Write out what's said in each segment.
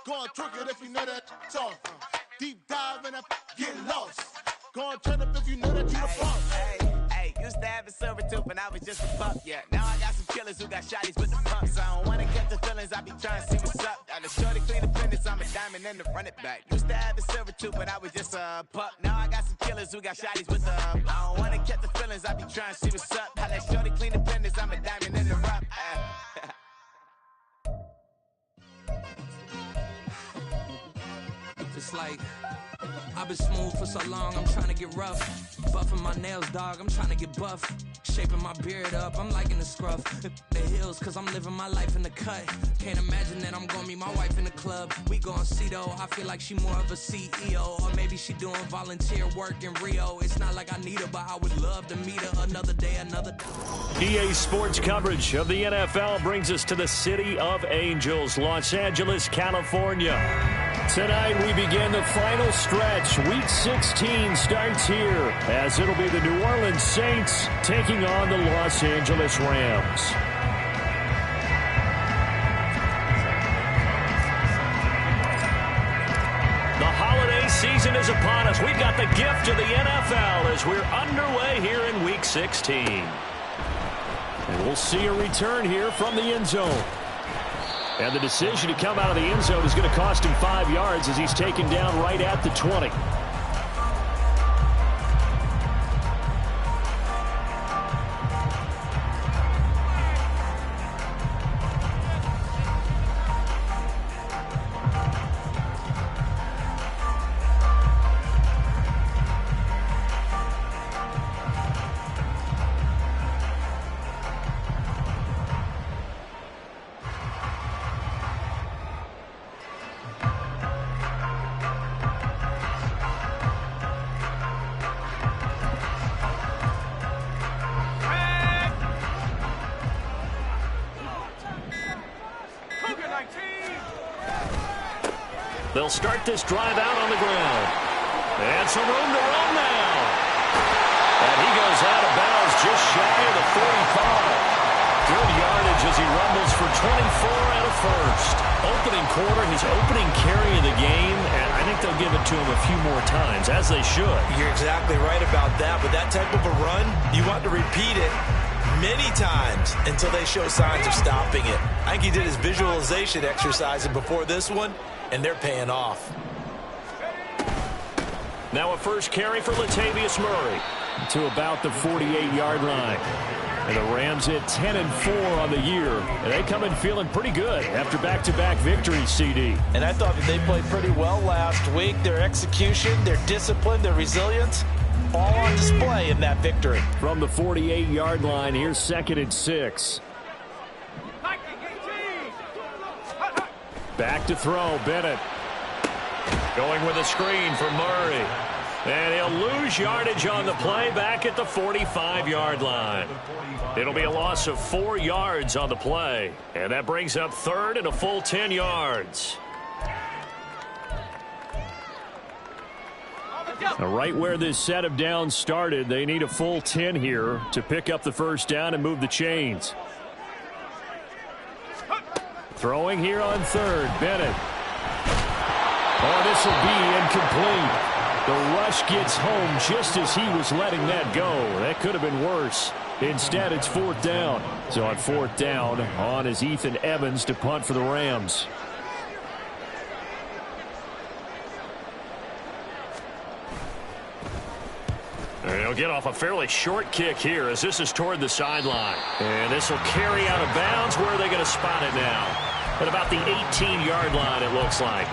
Go on, twerk it if you know that tough. Deep dive and get lost. Go on, turn up if you know that you the boss. Hey, used to have a silver tooth when I was just a pup, yeah. Now I got some killers who got shotties with the pumps. I don't wanna get the feelings, I be trying to see what's up. Got a shorty clean the fitness, I'm a diamond and to run it back. Used to have a silver tooth when I was just a pup. Now I got some killers who got shotties with the I don't wanna get the feelings, I be trying to see what's up. How that shorty clean the fitness, I'm a diamond in the rough. It's like I've been smooth for so long, I'm trying to get rough. Buffing my nails, dog, I'm trying to get buff. Shaping my beard up, I'm liking the scruff. The hills, cause I'm living my life in the cut. Can't imagine that I'm gonna meet my wife in the club. We gon' see though, I feel like she more of a CEO. Or maybe she doing volunteer work in Rio. It's not like I need her, but I would love to meet her another day, another day. EA Sports coverage of the NFL brings us to the City of Angels, Los Angeles, California. Tonight we begin the final stretch. Week 16 starts here as it'll be the New Orleans Saints taking on the Los Angeles Rams. The holiday season is upon us. We've got the gift of the NFL as we're underway here in Week 16. And we'll see a return here from the end zone. And the decision to come out of the end zone is going to cost him 5 yards as he's taken down right at the 20. They'll start this drive out on the ground. And some room to run now. And he goes out of bounds just shy of the 45. Good yardage as he rumbles for 24 and a first. Opening quarter, his opening carry of the game, and I think they'll give it to him a few more times, as they should. You're exactly right about that. With that type of a run, you want to repeat it many times until they show signs of stopping it. I think he did his visualization exercise before this one, and they're paying off. Now a first carry for Latavius Murray to about the 48-yard line. And the Rams at 10-4 on the year. And they come in feeling pretty good after back-to-back victories, CD. And I thought that they played pretty well last week. Their execution, their discipline, their resilience, all on display in that victory. From the 48-yard line, here's 2nd and 6. Back to throw, Bennett. Going with a screen for Murray. And he'll lose yardage on the play back at the 45-yard line. It'll be a loss of 4 yards on the play. And that brings up 3rd and a full 10 yards. Now, right where this set of downs started, they need a full 10 here to pick up the first down and move the chains. Throwing here on 3rd, Bennett. Oh, this will be incomplete. The rush gets home just as he was letting that go. That could have been worse. Instead, it's 4th down. So on 4th down, on is Ethan Evans to punt for the Rams. And he'll get off a fairly short kick here as this is toward the sideline. And this will carry out of bounds. Where are they going to spot it now? At about the 18-yard line, it looks like.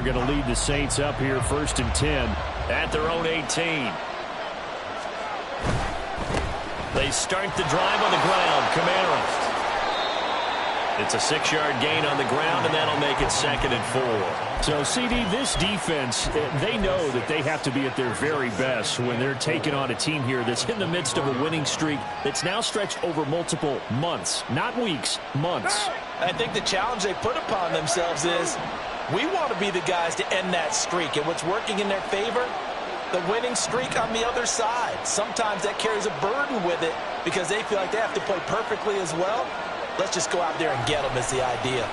Going to lead the Saints up here 1st and 10 at their own 18. They start the drive on the ground. Kamara. It's a 6-yard gain on the ground, and that'll make it 2nd and 4. So, CD, this defense, they know that they have to be at their very best when they're taking on a team here that's in the midst of a winning streak that's now stretched over multiple months, not weeks, months. I think the challenge they put upon themselves is we want to be the guys to end that streak. And what's working in their favor? The winning streak on the other side. Sometimes that carries a burden with it because they feel like they have to play perfectly as well. Let's just go out there and get them is the idea.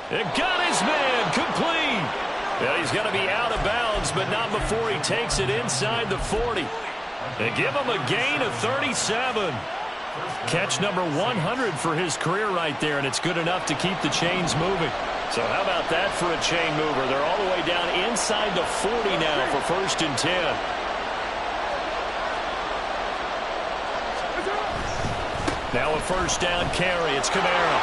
It got his man complete. Well, he's going to be out of bounds, but not before he takes it inside the 40. They give him a gain of 37. Catch number 100 for his career right there, and it's good enough to keep the chains moving. So how about that for a chain mover? They're all the way down inside the 40 now for 1st and 10. Now a 1st down carry. It's Kamara.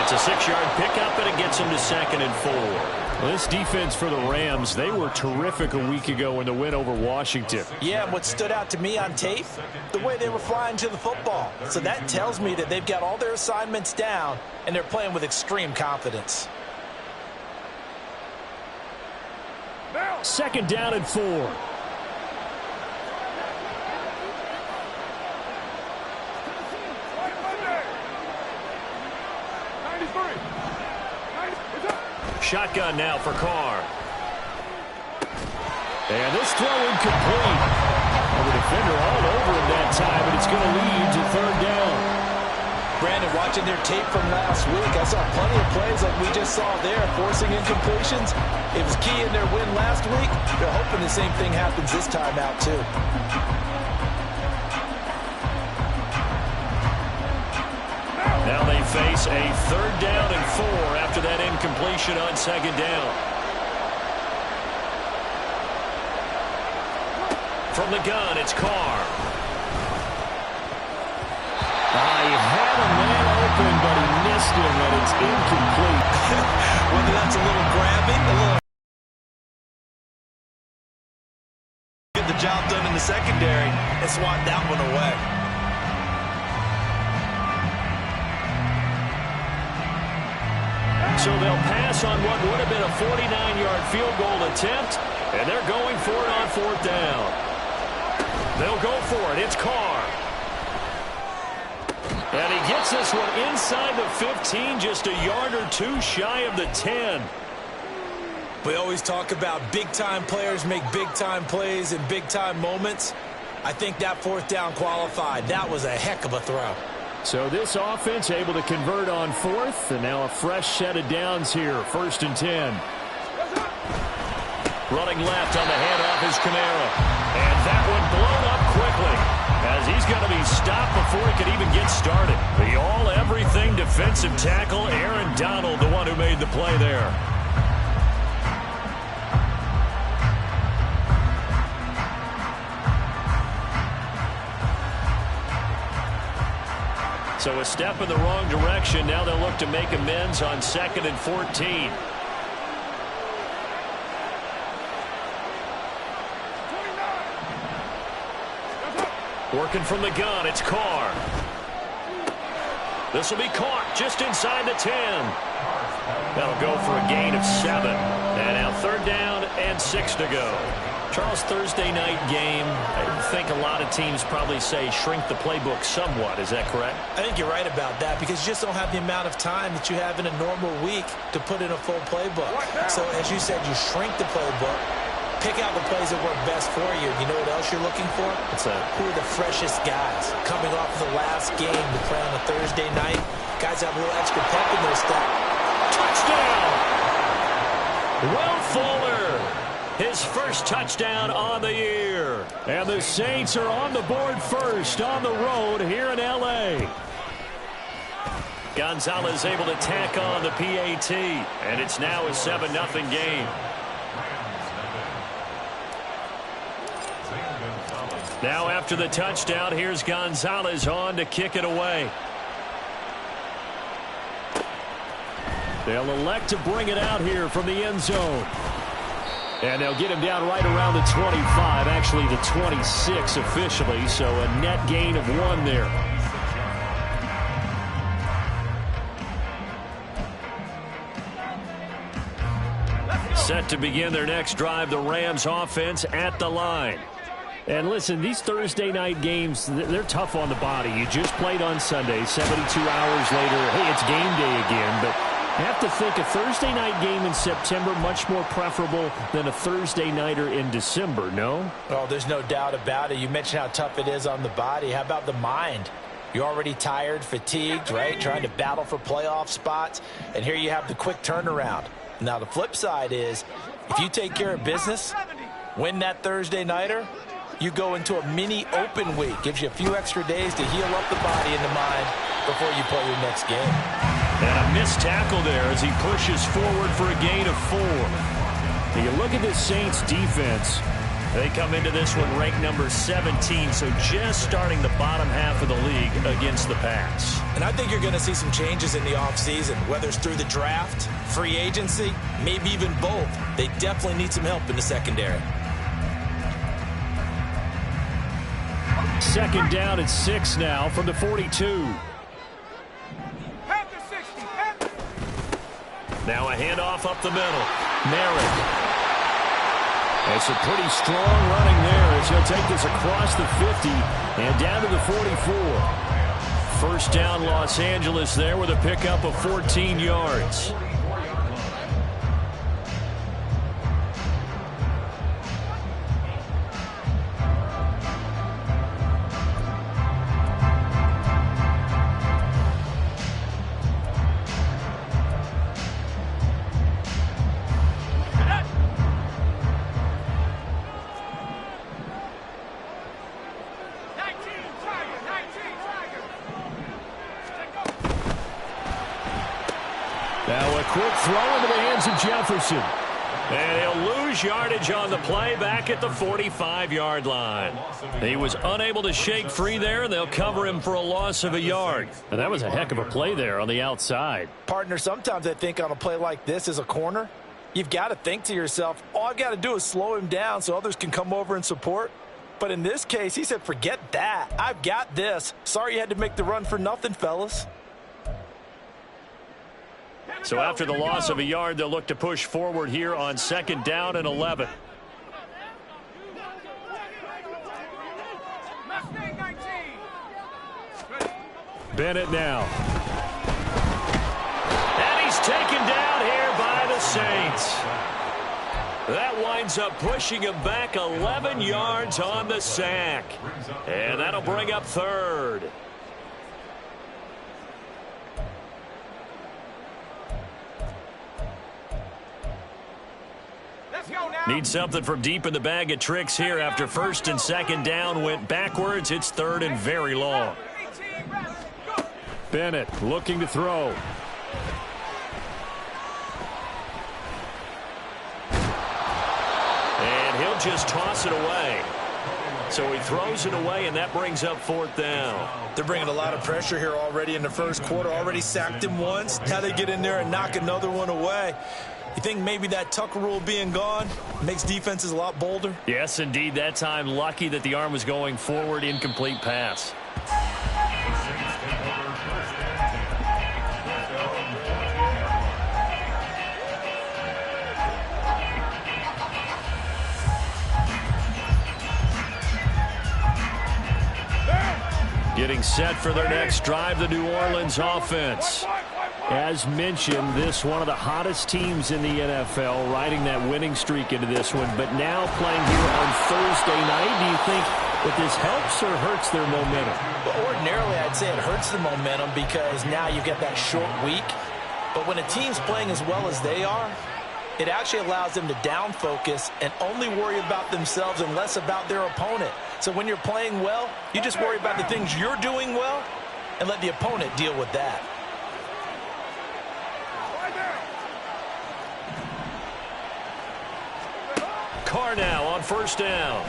It's a 6-yard pickup, and it gets him to 2nd and 4. Well, this defense for the Rams, they were terrific a week ago in the win over Washington. Yeah, and what stood out to me on tape, the way they were flying to the football. So that tells me that they've got all their assignments down, and they're playing with extreme confidence. 2nd down and 4. Shotgun now for Carr. And this throw incomplete. Well, the defender all over him that time, and it's going to lead to 3rd down. Brandon, watching their tape from last week, I saw plenty of plays like we just saw there, forcing incompletions. It was key in their win last week. They're hoping the same thing happens this time out, too. Now they face a 3rd down and 4 after that incompletion on 2nd down. From the gun, it's Carr. He had a man open, but he missed him, and it's incomplete. Whether that's a little grabbing, a little get the job done in the secondary and swat that one away. So they'll pass on what would have been a 49-yard field goal attempt, and they're going for it on 4th down. They'll go for it. It's Carr. And he gets this one inside the 15, just a yard or two shy of the 10. We always talk about big-time players make big-time plays in big-time moments. I think that 4th down qualified. That was a heck of a throw. So this offense able to convert on 4th, and now a fresh set of downs here, 1st and 10. Running left on the handoff is Kamara. And that one blown up quickly as he's going to be stopped before he could even get started. The all-everything defensive tackle, Aaron Donald, the one who made the play there. So a step in the wrong direction. Now they'll look to make amends on 2nd and 14. Working from the gun, it's Carr. This will be caught just inside the 10. That'll go for a gain of 7. And now 3rd down and 6 to go. Charles, Thursday night game, I think a lot of teams probably say shrink the playbook somewhat. Is that correct? I think you're right about that because you just don't have the amount of time that you have in a normal week to put in a full playbook. So as you said, you shrink the playbook, pick out the plays that work best for you. You know what else you're looking for? What's that? Who are the freshest guys coming off of the last game to play on a Thursday night? Guys have a little extra pep in their step. Touchdown! Will Fuller, his first touchdown on the year. And the Saints are on the board first on the road here in L.A. Gonzalez able to tack on the PAT, and it's now a 7-0 game. Now after the touchdown, here's Gonzalez on to kick it away. They'll elect to bring it out here from the end zone. And they'll get him down right around the 25, actually the 26 officially, so a net gain of 1 there. Set to begin their next drive, the Rams offense at the line. And listen, these Thursday night games, they're tough on the body. You just played on Sunday, 72 hours later, hey, it's game day again, but you have to think a Thursday night game in September much more preferable than a Thursday nighter in December, no? Oh, there's no doubt about it. You mentioned how tough it is on the body. How about the mind? You're already tired, fatigued, right? Trying to battle for playoff spots. And here you have the quick turnaround. Now, the flip side is if you take care of business, win that Thursday nighter, you go into a mini open week. Gives you a few extra days to heal up the body and the mind before you play your next game. And a missed tackle there as he pushes forward for a gain of 4. And you look at this Saints defense. They come into this one ranked number 17, so just starting the bottom half of the league against the pass. And I think you're going to see some changes in the offseason, whether it's through the draft, free agency, maybe even both. They definitely need some help in the secondary. Second down at 6 now from the 42. Now a handoff up the middle. Merritt. It's a pretty strong running there as he'll take this across the 50 and down to the 44. First down Los Angeles there with a pickup of 14 yards. Now a quick throw into the hands of Jefferson. And he'll lose yardage on the play back at the 45-yard line. He was unable to shake free there, and they'll cover him for a loss of a yard. And that was a heck of a play there on the outside. Partner, sometimes I think on a play like this as a corner, you've got to think to yourself, all I've got to do is slow him down so others can come over and support. But in this case, he said, forget that. I've got this. Sorry you had to make the run for nothing, fellas. So after the loss of a yard, they'll look to push forward here on second down and 11. Bennett now. And he's taken down here by the Saints. That winds up pushing him back 11 yards on the sack. And that'll bring up third. Need something from deep in the bag of tricks here after first and second down went backwards. It's third and very long. Bennett looking to throw. And he'll just toss it away. So he throws it away, and that brings up fourth down. They're bringing a lot of pressure here already in the first quarter. Already sacked him once. Now they get in there and knock another one away. You think maybe that Tucker rule being gone makes defenses a lot bolder? Yes, indeed. That time, lucky that the arm was going forward, incomplete pass. Getting set for their next drive, the New Orleans offense. As mentioned, this one of the hottest teams in the NFL, riding that winning streak into this one, but now playing here on Thursday night. Do you think that this helps or hurts their momentum? Well, ordinarily, I'd say it hurts the momentum because now you get that short week. But when a team's playing as well as they are, it actually allows them to down focus and only worry about themselves and less about their opponent. So when you're playing well, you just worry about the things you're doing well and let the opponent deal with that. Carr now on first down.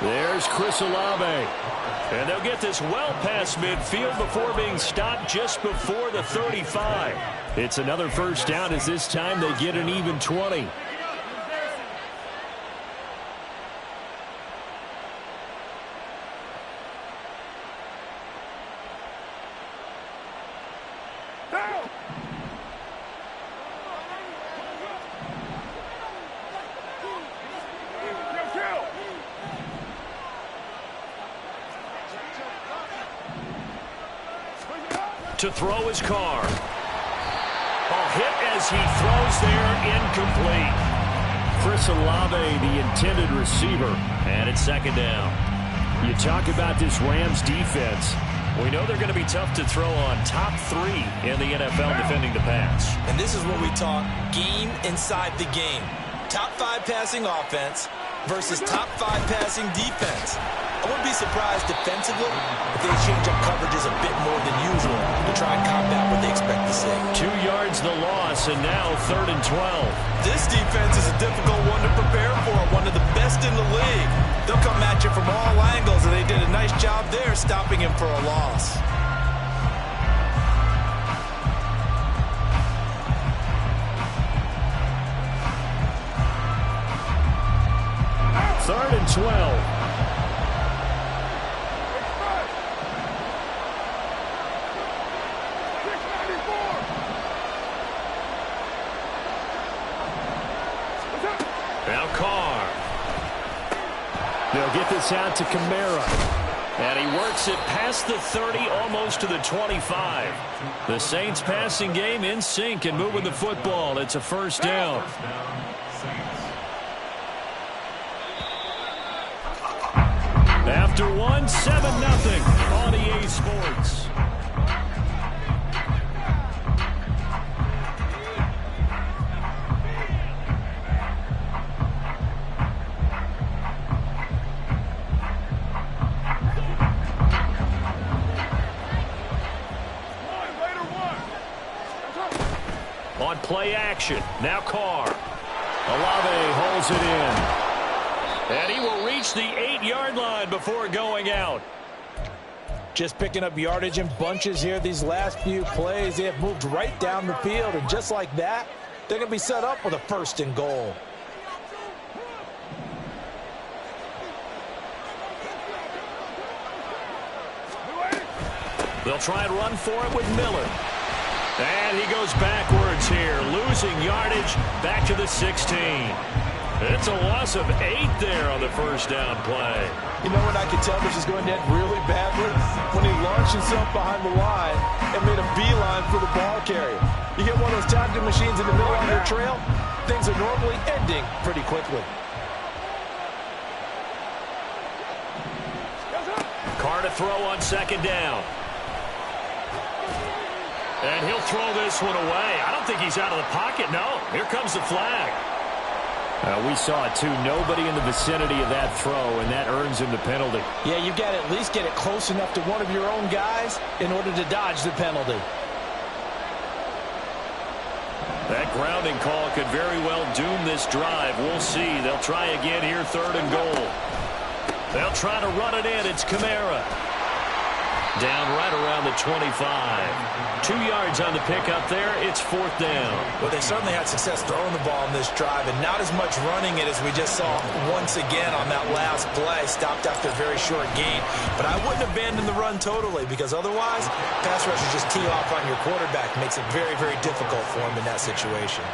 There's Chris Olave. And they'll get this well past midfield before being stopped just before the 35. It's another first down as this time they get an even 20. To throw his car. A hit as he throws there, incomplete. Chris Olave, the intended receiver, and it's second down. You talk about this Rams defense. We know they're going to be tough to throw on, top 3 in the NFL defending the pass. And this is what we talk, game inside the game. Top 5 passing offense versus top 5 passing defense. I wouldn't be surprised defensively if they change up coverages a bit more than usual to try and combat what they expect to see. 2 yards the loss, and now 3rd and 12. This defense is a difficult one to prepare for, one of the best in the league. They'll come at you from all angles, and they did a nice job there stopping him for a loss. Third and 12. Now Carr. They'll get this out to Kamara. And he works it past the 30, almost to the 25. The Saints passing game in sync and moving the football. It's a first down. After one, 7-0 on EA Sports. On play action, now Carr. Olave holds it in. And he will reach the 8-yard line before going out. Just picking up yardage in bunches here these last few plays. They have moved right down the field, and just like that, they're going to be set up with a 1st and goal. They'll try and run for it with Miller. And he goes backwards here, losing yardage back to the 16. It's a loss of 8 there on the first down play. You know when I could tell this is going to end really badly? When he launched himself behind the line and made a beeline for the ball carrier. You get one of those tackling machines in the middle of your trail, things are normally ending pretty quickly. Carr to throw on second down. And he'll throw this one away. I don't think he's out of the pocket, no. Here comes the flag. We saw it, too. Nobody in the vicinity of that throw, and that earns him the penalty. Yeah, you've got to at least get it close enough to one of your own guys in order to dodge the penalty. That grounding call could very well doom this drive. We'll see. They'll try again here, 3rd and goal. They'll try to run it in. It's Kamara. Down right around the 25. 2 yards on the pickup there. It's 4th down. Well, they certainly had success throwing the ball in this drive, and not as much running it as we just saw once again on that last play. Stopped after a very short gain. But I wouldn't abandon the run totally, because otherwise, pass rushers just tee off on your quarterback. Makes it very, very difficult for him in that situation.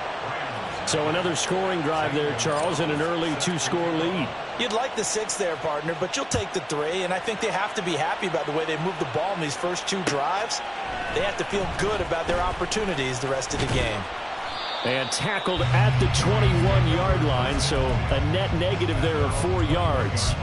So another scoring drive there, Charles, and an early 2-score lead. You'd like the 6 there, partner, but you'll take the 3, and I think they have to be happy about the way they moved the ball in these first 2 drives. They have to feel good about their opportunities the rest of the game. And tackled at the 21-yard line, so a net negative there of 4 yards.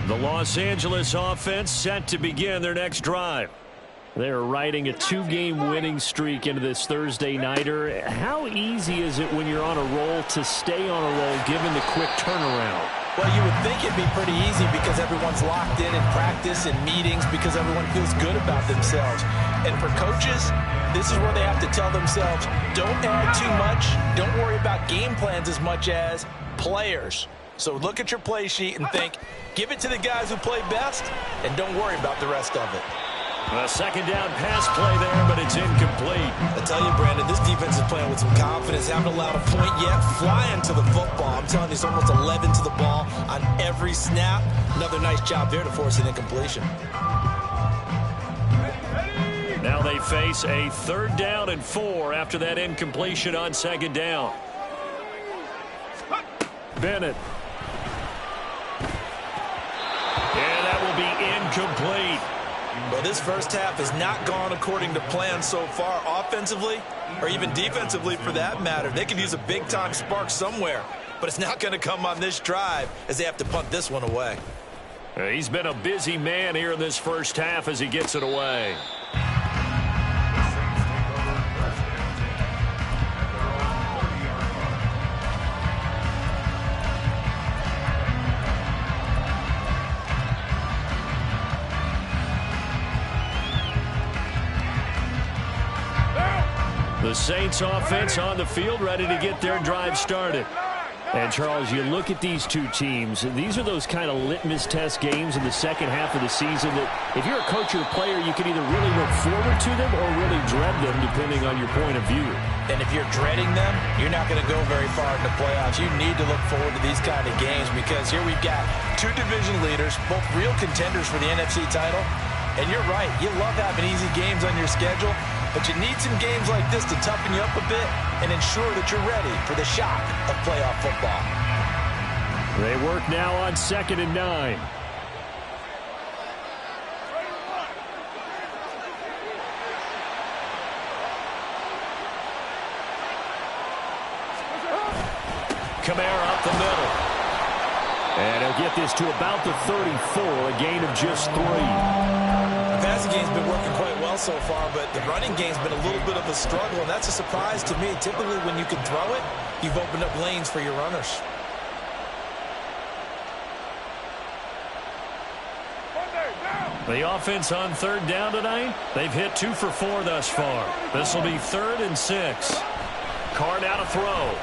The Los Angeles offense set to begin their next drive. They're riding a 2-game winning streak into this Thursday nighter. How easy is it when you're on a roll to stay on a roll given the quick turnaround? Well, you would think it'd be pretty easy because everyone's locked in practice and meetings because everyone feels good about themselves. And for coaches, this is where they have to tell themselves, don't add too much. Don't worry about game plans as much as players. So look at your play sheet and think, give it to the guys who play best, and don't worry about the rest of it. A second down pass play there, but it's incomplete. I tell you, Brandon, this defense is playing with some confidence. Haven't allowed a point yet. Flying to the football. I'm telling you, it's almost 11 to the ball on every snap. Another nice job there to force an incompletion. Now they face a 3rd down and 4 after that incompletion on 2nd down. Bennett. And that will be incomplete. Well, this first half has not gone according to plan so far, offensively or even defensively for that matter. They could use a big-time spark somewhere, but it's not going to come on this drive as they have to punt this one away. He's been a busy man here in this first half as he gets it away. The Saints offense on the field, ready to get their drive started. And, Charles, you look at these two teams, and these are those kind of litmus test games in the second half of the season that if you're a coach or a player, you can either really look forward to them or really dread them, depending on your point of view. And if you're dreading them, you're not going to go very far in the playoffs. You need to look forward to these kind of games because here we've got two division leaders, both real contenders for the NFC title. And you're right, you love having easy games on your schedule, but you need some games like this to toughen you up a bit and ensure that you're ready for the shock of playoff football. They work now on 2nd and 9. Kamara up the middle. And he'll get this to about the 34, a gain of just 3. The passing game's been working quite well so far, but the running game's been a little bit of a struggle, and that's a surprise to me. Typically, when you can throw it, you've opened up lanes for your runners. The offense on 3rd down tonight, they've hit 2 for 4 thus far. This will be 3rd and 6. Carr now to throw.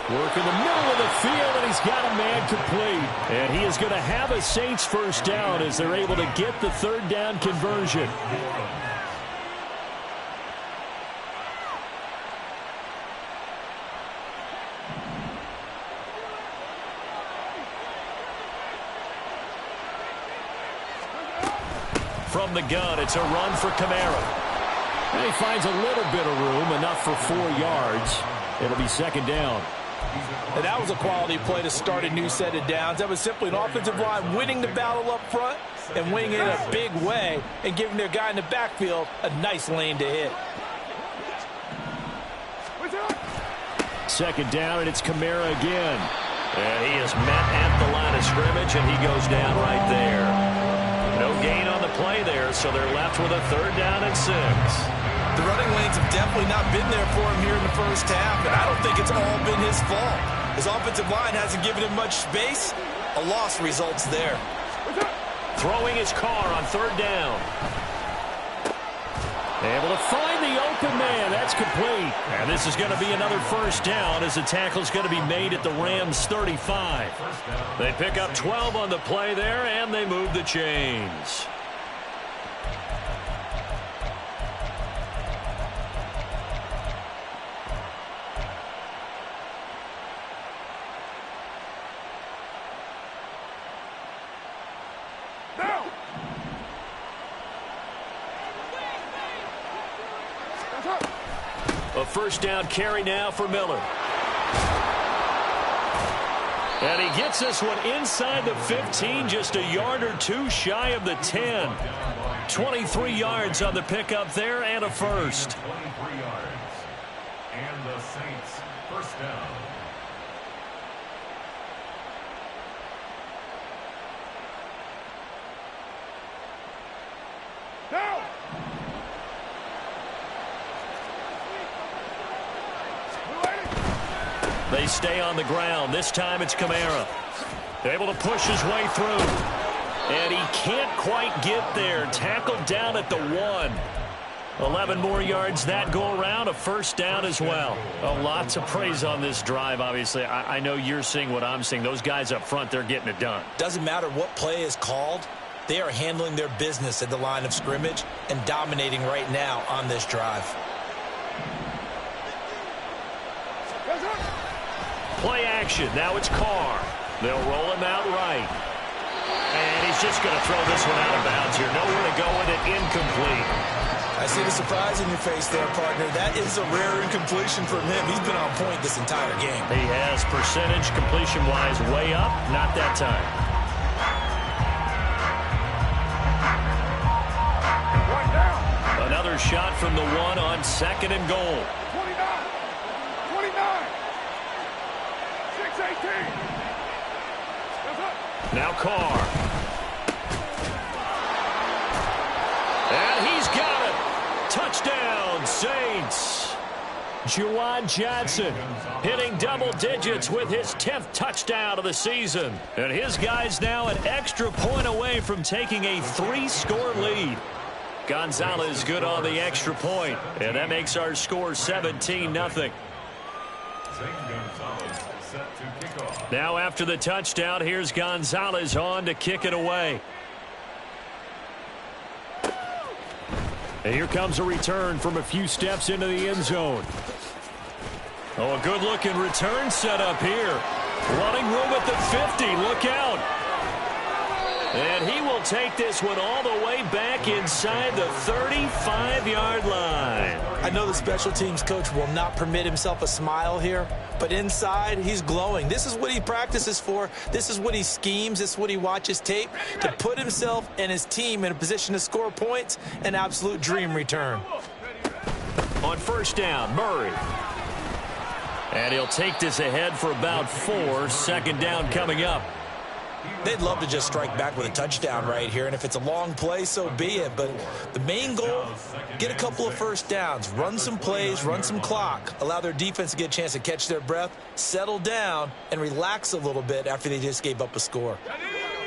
Work in the middle of the field, and he's got a man complete. And he is going to have a Saints first down as they're able to get the 3rd down conversion. From the gun, it's a run for Kamara. And he finds a little bit of room, enough for 4 yards. It'll be 2nd down. And that was a quality play to start a new set of downs. That was simply an offensive line winning the battle up front and winning it in a big way and giving their guy in the backfield a nice lane to hit. 2nd down, and it's Kamara again. And he is met at the line of scrimmage, and he goes down right there. No gain on the play there, so they're left with a 3rd down and 6. The running lanes have definitely not been there for him here in the first half, and I don't think it's all been his fault. His offensive line hasn't given him much space. A loss results there. Throwing his Carr on 3rd down. Able to find the open man. That's complete. And this is going to be another first down as the tackle's going to be made at the Rams' 35. They pick up 12 on the play there, and they move the chains. A first down carry now for Miller. And he gets this one inside the 15, just a yard or 2 shy of the 10. 23 yards on the pickup there and a first. 23 yards. And the Saints first down. A They stay on the ground. This time it's Kamara. Able to push his way through. And he can't quite get there. Tackled down at the 1. 11 more yards that go around. A first down as well. Lots of praise on this drive, obviously. I know you're seeing what I'm seeing. Those guys up front, they're getting it done. Doesn't matter what play is called. They are handling their business at the line of scrimmage and dominating right now on this drive. Play action. Now it's Carr. They'll roll him out right. And he's just going to throw this one out of bounds here. Nowhere to go with it. Incomplete. I see the surprise in your face there, partner. That is a rare incompletion from him. He's been on point this entire game. He has percentage completion-wise way up. Not that time. Another shot from the 1 on 2nd and goal. 29. 6-18. Now Carr. And he's got it. Touchdown, Saints. Juwan Johnson hitting double digits with his 10th touchdown of the season. And his guys now an extra point away from taking a 3-score lead. Gonzalez good on the extra point. And that makes our score 17-0. Now after the touchdown, here's Gonzalez on to kick it away. And here comes a return from a few steps into the end zone. Oh, a good-looking return set up here. Running room at the 50. Look out. And he will take this one all the way back inside the 35-yard line. I know the special teams coach will not permit himself a smile here, but inside he's glowing. This is what he practices for. This is what he schemes. This is what he watches tape to put himself and his team in a position to score points. An absolute dream return. On first down, Murray. And he'll take this ahead for about 4. 2nd down coming up. They'd love to just strike back with a touchdown right here, and if it's a long play, so be it. But the main goal, get a couple of first downs, run some plays, run some clock, allow their defense to get a chance to catch their breath, settle down, and relax a little bit after they just gave up a score.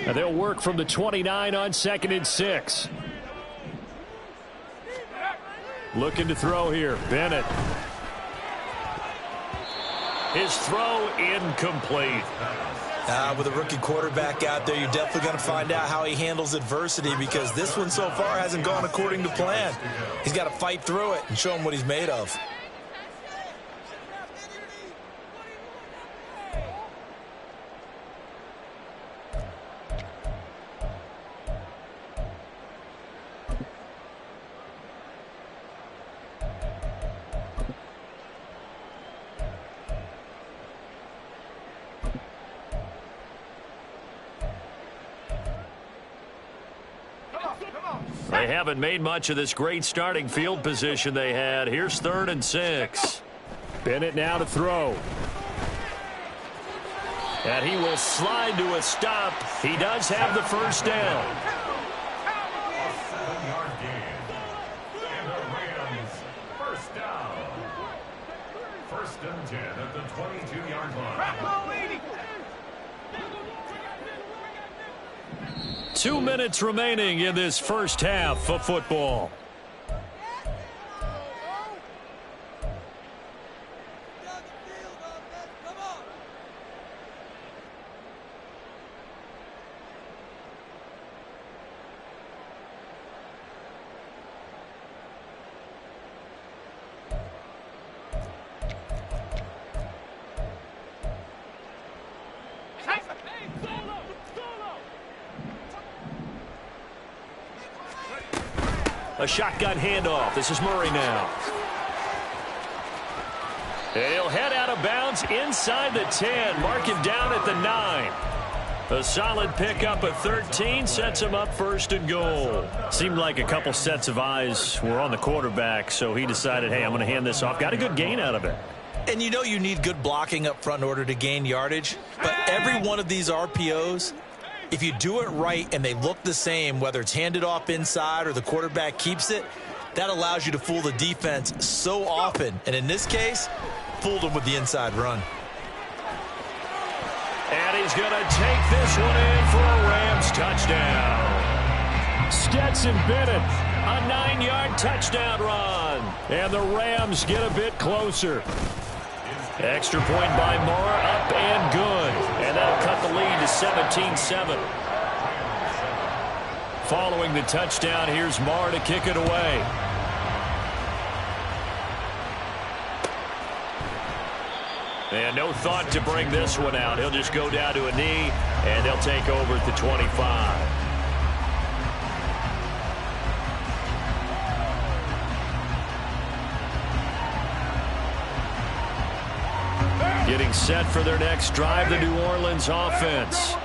And they'll work from the 29 on 2nd and 6. Looking to throw here, Bennett. His throw incomplete. With a rookie quarterback out there, you're definitely going to find out how he handles adversity, because this one so far hasn't gone according to plan. He's got to fight through it and show him what he's made of. They haven't made much of this great starting field position they had. Here's 3rd and 6. Bennett now to throw. And he will slide to a stop. He does have the first down. 7-yard gain. And the Rams, first down. 1st and 10 at the 22-yard line. 2 minutes remaining in this first half of football. A shotgun handoff. This is Murray now. And he'll head out of bounds inside the 10. Mark him down at the 9. A solid pickup of 13 sets him up 1st and goal. Seemed like a couple sets of eyes were on the quarterback, so he decided, hey, I'm going to hand this off. Got a good gain out of it. And you know you need good blocking up front in order to gain yardage. But every one of these RPOs, if you do it right and they look the same, whether it's handed off inside or the quarterback keeps it, that allows you to fool the defense so often. And in this case, fooled them with the inside run. And he's going to take this one in for a Rams touchdown. Stetson Bennett, a 9-yard touchdown run. And the Rams get a bit closer. Extra point by Moore, up and good. And that'll cut the lead to 17-7. Following the touchdown, here's Moore to kick it away. And no thought to bring this one out. He'll just go down to a knee, and they'll take over at the 25. Getting set for their next drive, the New Orleans offense.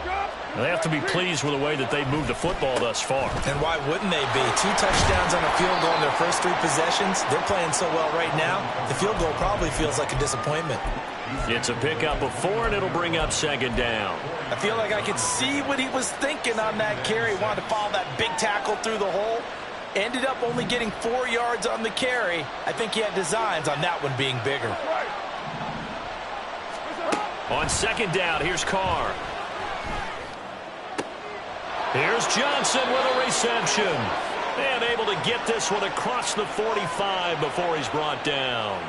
They have to be pleased with the way that they've moved the football thus far. And why wouldn't they be? 2 touchdowns on a field goal in their first 3 possessions. They're playing so well right now, the field goal probably feels like a disappointment. It's a pickup of 4, and it'll bring up 2nd down. I feel like I could see what he was thinking on that carry. He wanted to follow that big tackle through the hole. Ended up only getting 4 yards on the carry. I think he had designs on that one being bigger. On 2nd down, here's Carr. Here's Johnson with a reception. And able to get this one across the 45 before he's brought down.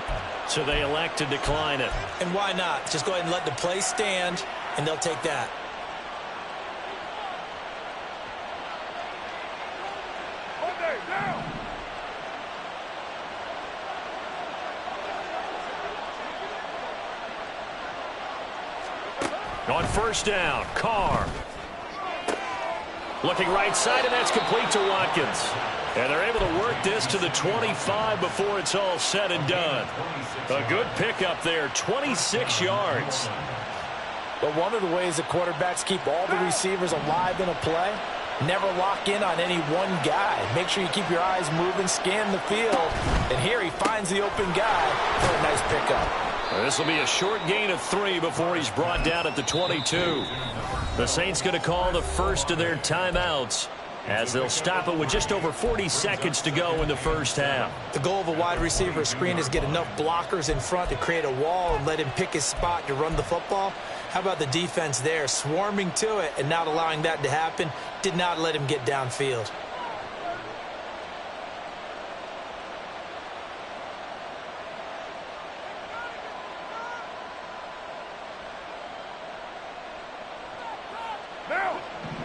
So they elect to decline it. And why not? Just go ahead and let the play stand, and they'll take that. On 1st down, Carr. Looking right side, and that's complete to Watkins. And they're able to work this to the 25 before it's all said and done. A good pickup there, 26 yards. But one of the ways that quarterbacks keep all the receivers alive in a play, never lock in on any one guy. Make sure you keep your eyes moving, scan the field. And here he finds the open guy for a nice pickup. This will be a short gain of 3 before he's brought down at the 22. The Saints going to call the first of their timeouts as they'll stop it with just over 40 seconds to go in the first half. The goal of a wide receiver screen is get enough blockers in front to create a wall and let him pick his spot to run the football. How about the defense there, swarming to it and not allowing that to happen? Did not let him get downfield.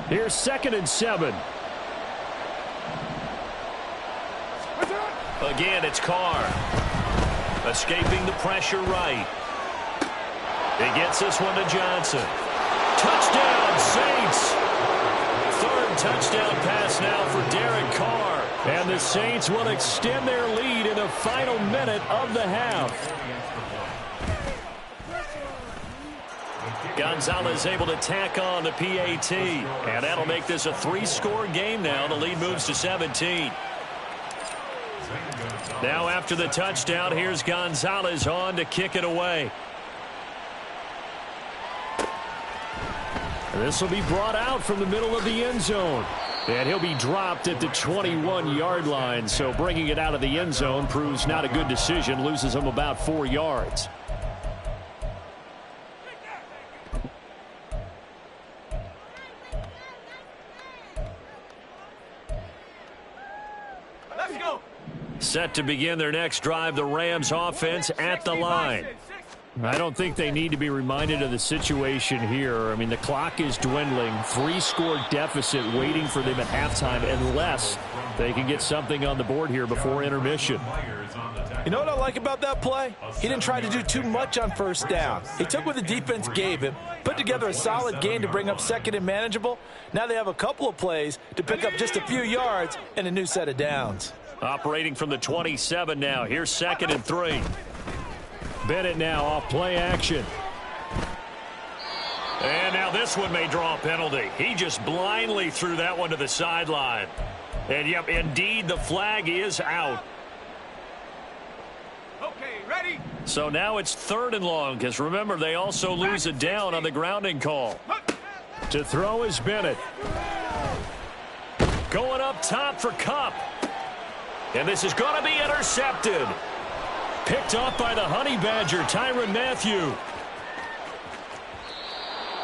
Here's 2nd and 7. Again, it's Carr. Escaping the pressure right. He gets this one to Johnson. Touchdown, Saints. 3rd touchdown pass now for Derek Carr. And the Saints will extend their lead in the final minute of the half. Gonzalez able to tack on the PAT. And that'll make this a 3-score game now. The lead moves to 17. Now after the touchdown, here's Gonzalez on to kick it away. This will be brought out from the middle of the end zone. And he'll be dropped at the 21-yard line. So bringing it out of the end zone proves not a good decision. Loses him about 4 yards. Set to begin their next drive, the Rams offense at the line. I don't think they need to be reminded of the situation here. I mean, the clock is dwindling. 3-score deficit waiting for them at halftime unless they can get something on the board here before intermission. You know what I like about that play? He didn't try to do too much on 1st down. He took what the defense gave him, put together a solid game to bring up 2nd and manageable. Now they have a couple of plays to pick up just a few yards and a new set of downs. Operating from the 27 now. Here's 2nd and 3. Bennett now off play action. And now this one may draw a penalty. He just blindly threw that one to the sideline. And, yep, indeed, the flag is out. Okay, ready? So now it's 3rd and long, because remember, they also lose a down on the grounding call. To throw is Bennett. Going up top for Kupp. And this is going to be intercepted. Picked off by the Honey Badger, Tyrann Mathieu.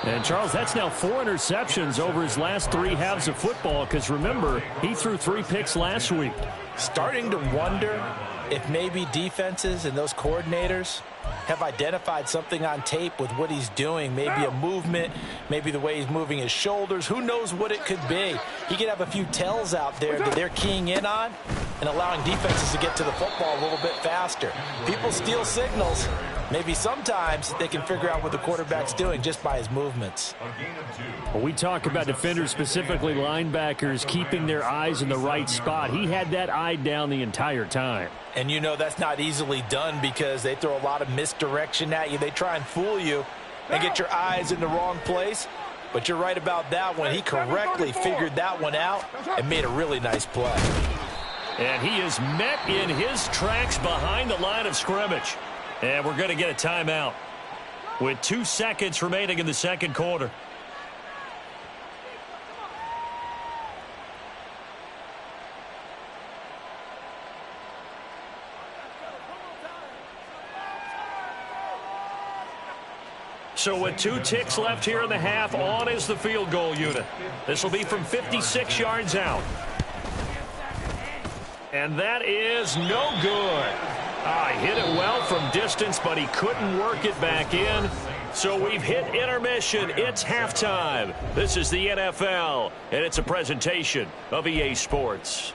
And, Charles, that's now 4 interceptions over his last 3 halves of football because, remember, he threw 3 picks last week. Starting to wonder if maybe defenses and those coordinators have identified something on tape with what he's doing. Maybe a movement, maybe the way he's moving his shoulders. Who knows what it could be? He could have a few tells out there that they're keying in on and allowing defenses to get to the football a little bit faster. People steal signals. Maybe sometimes they can figure out what the quarterback's doing just by his movements. Well, we talk about defenders, specifically linebackers, keeping their eyes in the right spot. He had that eye down the entire time. And you know that's not easily done because they throw a lot of misdirection at you. They try and fool you and get your eyes in the wrong place. But you're right about that one. He correctly figured that one out and made a really nice play. And he is met in his tracks behind the line of scrimmage. And we're going to get a timeout with 2 seconds remaining in the second quarter. So with 2 ticks left here in the half, on is the field goal unit. This will be from 56 yards out. And that is no good. Hit it well from distance, but he couldn't work it back in. So we've hit intermission. It's halftime. This is the NFL, and it's a presentation of EA Sports.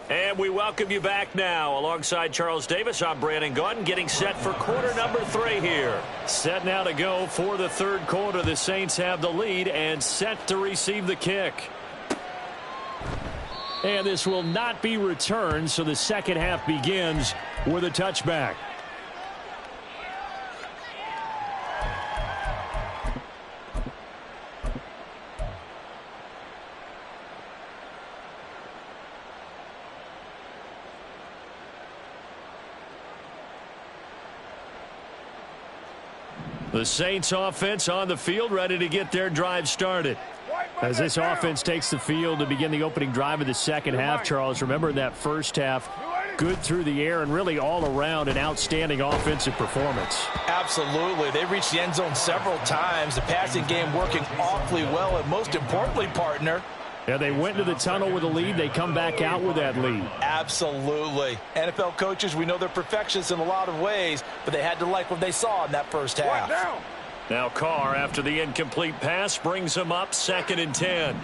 And we welcome you back now. Alongside Charles Davis, I'm Brandon Gaudin, getting set for quarter number 3 here. Set now to go for the third quarter. The Saints have the lead and set to receive the kick. And this will not be returned, so the second half begins with a touchback. The Saints offense on the field, ready to get their drive started. As this offense takes the field to begin the opening drive of the second half, Charles, remember that first half, good through the air and really all around an outstanding offensive performance. Absolutely. They reached the end zone several times. The passing game working awfully well, and most importantly, partner, yeah, they went to the tunnel with a lead. They come back out with that lead. Absolutely. NFL coaches, we know they're perfectionists in a lot of ways, but they had to like what they saw in that first half. Now Carr, after the incomplete pass, brings him up 2nd and 10.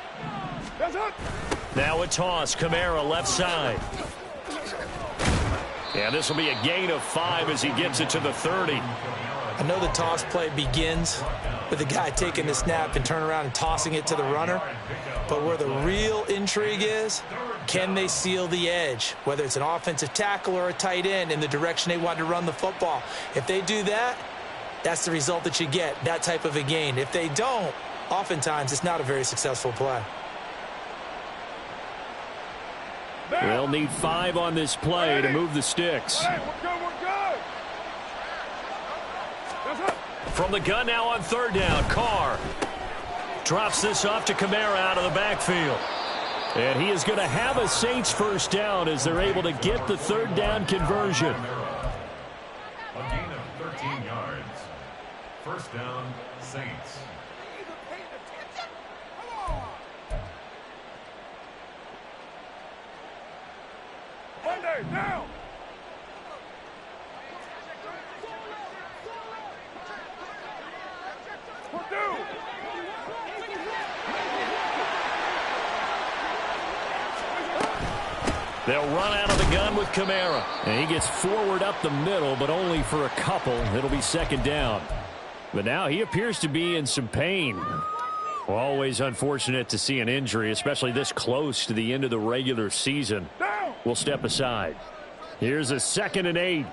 Now a toss. Kamara left side. Yeah, this will be a gain of 5 as he gets it to the 30. I know the toss play begins with the guy taking the snap and turning around and tossing it to the runner. But where the real intrigue is, can they seal the edge, whether it's an offensive tackle or a tight end, in the direction they want to run the football? If they do that, that's the result that you get, that type of a gain. If they don't, oftentimes it's not a very successful play. They'll need 5 on this play to move the sticks. From the gun now on 3rd down, Carr drops this off to Kamara out of the backfield. And he is going to have a Saints first down as they're able to get the 3rd down conversion. A gain of 13 yards. First down, Saints. Monday, now! They'll run out of the gun with Kamara. And he gets forward up the middle, but only for a couple. It'll be 2nd down. But now he appears to be in some pain. Always unfortunate to see an injury, especially this close to the end of the regular season. We'll step aside. Here's a 2nd and 8.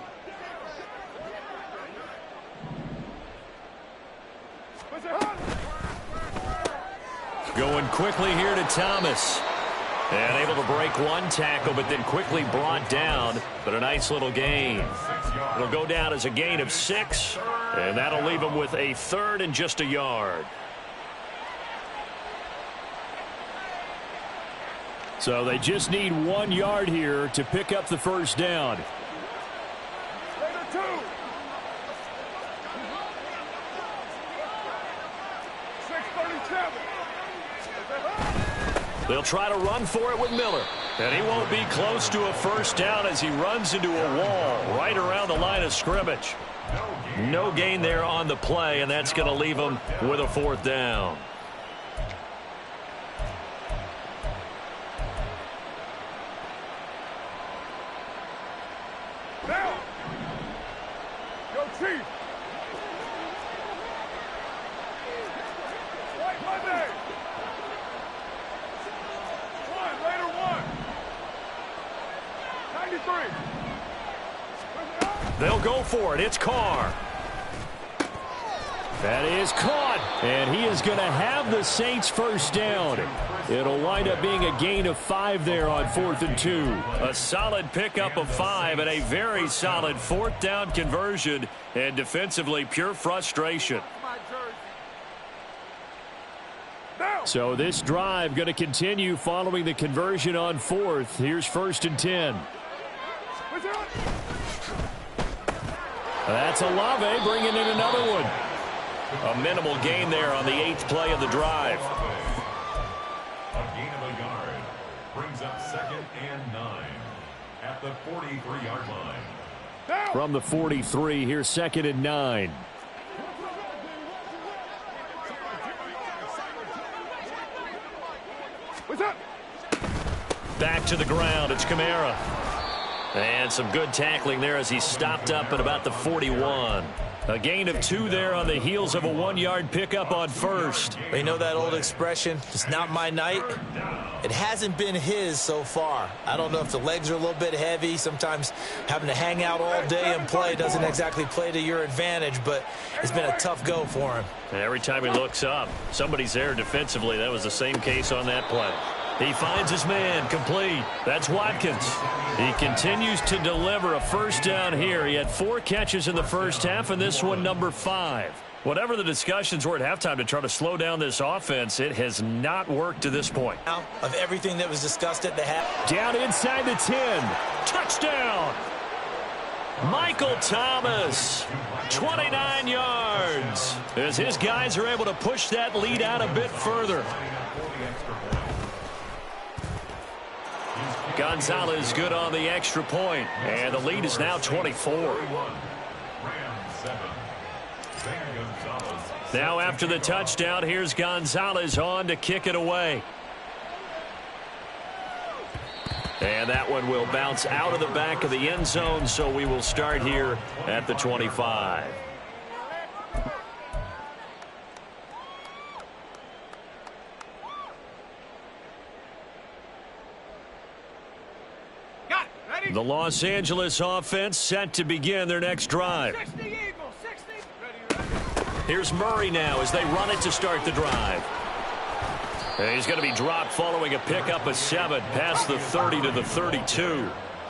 Going quickly here to Thomas. And able to break one tackle, but then quickly brought down. But a nice little gain. It'll go down as a gain of 6. And that'll leave him with a 3rd and just a yard. So they just need 1 yard here to pick up the first down. They'll try to run for it with Miller. And he won't be close to a first down as he runs into a wall right around the line of scrimmage. No gain there on the play, and that's going to leave him with a fourth down. Now, go Chief. White Monday. Raider 1. 93. They'll go for it. It's Carr. That is caught, and he is going to have the Saints first down. It'll wind up being a gain of 5 there on 4th and 2. A solid pickup of 5 and a very solid fourth down conversion, and defensively pure frustration. So this drive going to continue following the conversion on 4th. Here's 1st and 10. That's Olave bringing in another one. A minimal gain there on the 8th play of the drive. A gain of a yard brings up 2nd and 9 at the 43-yard line. From the 43, here's 2nd and 9. Back to the ground. It's Kamara. And some good tackling there as he stopped up at about the 41. A gain of 2 there on the heels of a 1-yard pickup on 1st. You know that old expression, it's not my night? It hasn't been his so far. I don't know if the legs are a little bit heavy. Sometimes having to hang out all day and play doesn't exactly play to your advantage, but it's been a tough go for him. Every time he looks up, somebody's there defensively. That was the same case on that play. He finds his man, complete. That's Watkins. He continues to deliver a first down here. He had 4 catches in the first half, and this one number 5. Whatever the discussions were at halftime to try to slow down this offense, it has not worked to this point. Of everything that was discussed at the half. Down inside the 10. Touchdown! Michael Thomas, 29 yards, as his guys are able to push that lead out a bit further. Gonzalez good on the extra point, and the lead is now 24. Now after the touchdown, here's Gonzalez on to kick it away. And that one will bounce out of the back of the end zone, so we will start here at the 25. The Los Angeles offense set to begin their next drive. Here's Murray now as they run it to start the drive. And he's going to be dropped following a pickup of 7 past the 30 to the 32.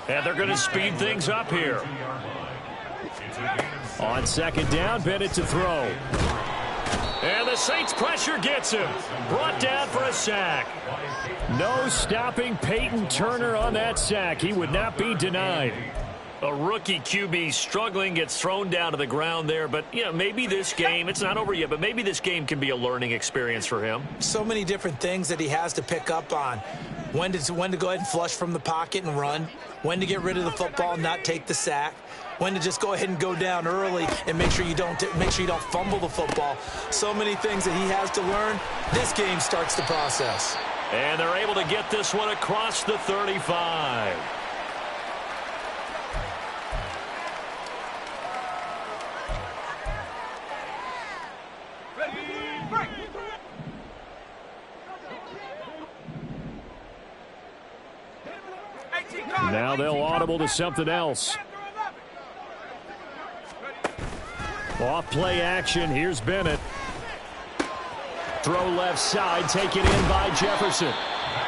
And they're going to speed things up here. On 2nd down, Bennett to throw. And the Saints pressure gets him. Brought down for a sack. No stopping Peyton Turner on that sack. He would not be denied. A rookie QB struggling, gets thrown down to the ground there. But, you know, maybe this game, it's not over yet, but maybe this game can be a learning experience for him. So many different things that he has to pick up on. When to go ahead and flush from the pocket and run. When to get rid of the football and not take the sack. When to just go ahead and go down early and make sure you don't fumble the football. So many things that he has to learn. This game starts the process. And they're able to get this one across the 35. Now they'll audible to something else. Off play action. Here's Bennett. Throw left side, taken in by Jefferson.